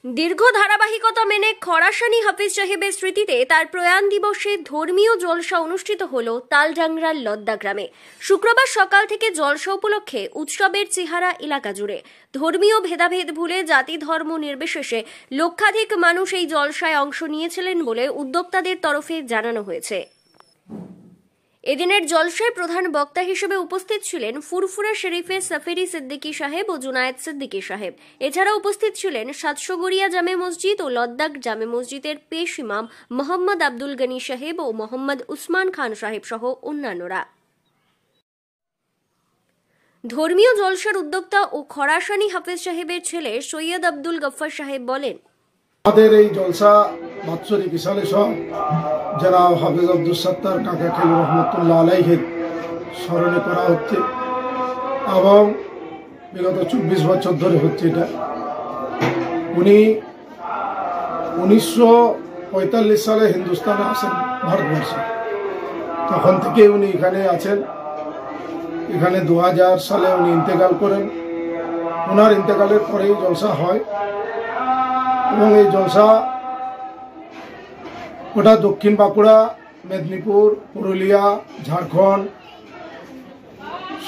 দীর্ঘ ধারাবাহিকতা মেনে খরাসানি হাফিজ সাহেবের স্মৃতিতে তার প্রয়াণ দিবসে ধর্মীয় জলসা অনুষ্ঠিত হল তালডাংরার লদ্দা গ্রামে। শুক্রবার সকাল থেকে জলসা উপলক্ষে উৎসবের চেহারা এলাকা জুড়ে। ধর্মীয় ভেদাভেদ ভুলে জাতি ধর্ম নির্বিশেষে লক্ষাধিক মানুষ এই জলসায় অংশ নিয়েছিলেন বলে উদ্যোক্তাদের তরফে জানানো হয়েছে। এদিনের জলসায় প্রধান বক্তা হিসেবে উপস্থিত ছিলেন ফুরফুরা শরীফের সাফেরি সিদ্দিকী সাহেব ও জুনায়েদ সিদ্দিকী সাহেব। এছাড়া উপস্থিত ছিলেন সাতশোগড়িয়া জামে মসজিদ ও লদ্দাখ জামে মসজিদের পেশ ইমাম মোহাম্মদ আব্দুল গনি সাহেব ও মোহাম্মদ উসমান খান সাহেব সহ অন্যান্যরা। ধর্মীয় জলসার উদ্যোক্তা ও খরাসানি হাফিজ সাহেবের ছেলে সৈয়দ আব্দুল গফফার সাহেব বলেন, আমাদের এই জলসা বাৎসরিক সালে সব জনাব হাফিজ আব্দুল সত্তার কাকা খালি রহমতুল্লাহ আলাইহির স্মরণে করা হচ্ছে এবং বিগত 24 বছর ধরে হচ্ছে এটা। উনি 1945 সালে হিন্দুস্তানে আসেন ভারতবর্ষে, তখন থেকে উনি এখানে আছেন। এখানে 2000 সালে উনি ইন্তেকাল করেন। ওনার ইন্তেকালের পরেই জলসা হয় এবং এই জলসা গোটা দক্ষিণ বাঁকুড়া, মেদিনীপুর, পুরুলিয়া, ঝাড়খণ্ড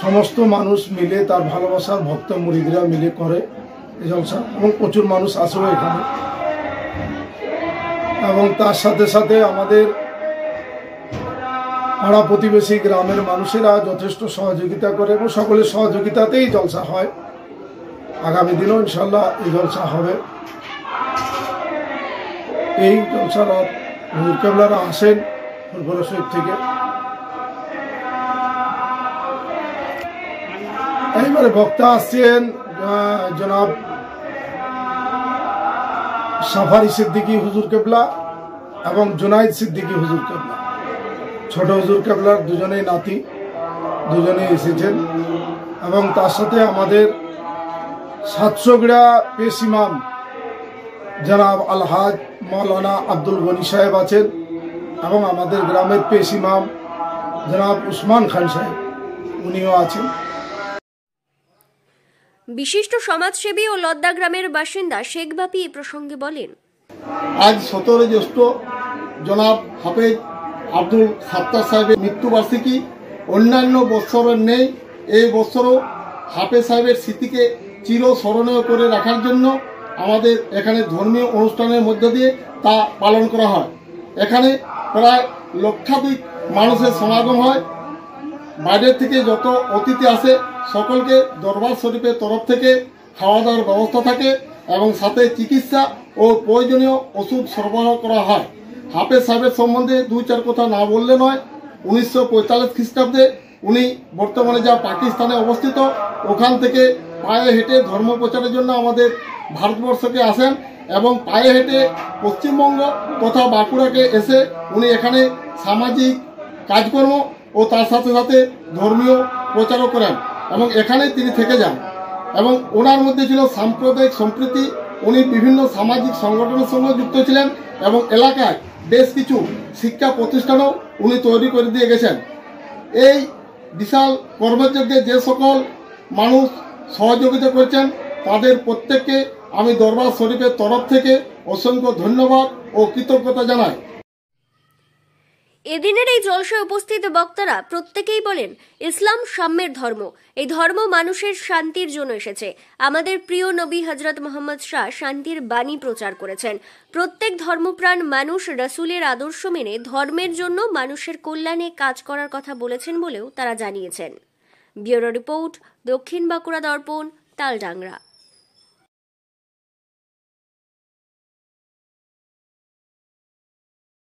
সমস্ত মানুষ মিলে, তার ভালোবাসার ভক্ত মুরিদরা মিলে করে এই জলসা এবং প্রচুর মানুষ আসেও এখানে। এবং তার সাথে সাথে আমাদের পাড়া প্রতিবেশী গ্রামের মানুষেরা যথেষ্ট সহযোগিতা করে এবং সকলের সহযোগিতাতেই জলসা হয়। আগামী দিনেও ইনশাল্লাহ এই জলসা হবে। এই জলসারা হুজুর কেবলারা আসেন ফুরফুরা শরীফ থেকে। এইবারে বক্তা আসছেন জনাব সাফারি সিদ্দিকী হুজুর কেবলা এবং জুনায়েদ সিদ্দিকী হুজুর কেবলা। ছোট হুজুর কেবলার দুজনেই নাতি, দুজনেই এসেছেন। এবং তার সাথে আমাদের সাতশোগড়া পেশ ইমাম জনাব আলহাজ মৌলানা আব্দুল গনি সাহেব আছেন এবং আমাদের গ্রামের পেশ ইমাম জনাব উসমান খান সাহেব উনিও আছেন। বিশিষ্ট সমাজসেবী ও লদ্দা গ্রামের বাসিন্দা শেখ বাপি এ প্রসঙ্গে বলেন, আজ 17 জ্যৈষ্ঠ জনাব হাফেজ আব্দুল সাত্তার সাহেবের মৃত্যুবার্ষিকী। অন্যান্য বৎসরের নেই, এই বৎসরও হাফেজ সাহেবের স্মৃতিকে চিরস্মরণীয় করে রাখার জন্য আমাদের এখানে ধর্মীয় অনুষ্ঠানের মধ্য দিয়ে তা পালন করা হয়। এখানে প্রায় লক্ষাধিক মানুষের সমাগম হয়। বাইরের থেকে যত অতিথি আসে সকলকে দরবার শরীফের তরফ থেকে খাওয়া দাওয়ার ব্যবস্থা থাকে এবং সাথে চিকিৎসা ও প্রয়োজনীয় ওষুধ সরবরাহ করা হয়। হাফেজ সাহেবের সম্বন্ধে 2-4 কথা না বললে নয়। 1945 খ্রিস্টাব্দে উনি বর্তমানে যা পাকিস্তানে অবস্থিত, ওখান থেকে পায়ে হেঁটে ধর্ম প্রচারের জন্য আমাদের ভারতবর্ষকে আসেন এবং পায়ে হেঁটে পশ্চিমবঙ্গ তথা বাঁকুড়াকে এসে উনি এখানে সামাজিক কাজকর্ম ও তার সাথে সাথে ধর্মীয় প্রচারও করেন এবং এখানেই তিনি থেকে যান। এবং ওনার মধ্যে ছিল সাম্প্রদায়িক সম্প্রীতি। উনি বিভিন্ন সামাজিক সংগঠনের সঙ্গে যুক্ত ছিলেন এবং এলাকায় বেশ কিছু শিক্ষা প্রতিষ্ঠানও উনি তৈরি করে দিয়ে গেছেন। এই বিশাল কর্মযজ্ঞে যে সকল মানুষ সহযোগিতা করেছেন তাদের প্রত্যেককে আমি দরবার শরীফের তরফ থেকে অসংখ্য ধন্যবাদ ও কৃতজ্ঞতা জানাই। এদিনের এই জলসায় উপস্থিত বক্তারা প্রত্যেকেই বলেন, ইসলাম সাম্যের ধর্ম। এই ধর্ম মানুষের শান্তির জন্য এসেছে। আমাদের প্রিয় নবী হযরত মুহাম্মদ শাহ শান্তির বাণী প্রচার করেছেন। প্রত্যেক ধর্মপ্রাণ মানুষ রাসূলের আদর্শ মেনে ধর্মের জন্য মানুষের কল্যাণে কাজ করার কথা বলেছেন বলেও তারা জানিয়েছেন। ব্যুরো রিপোর্ট, দক্ষিণ বাঁকুড়া দর্পণ, তালডাংরা।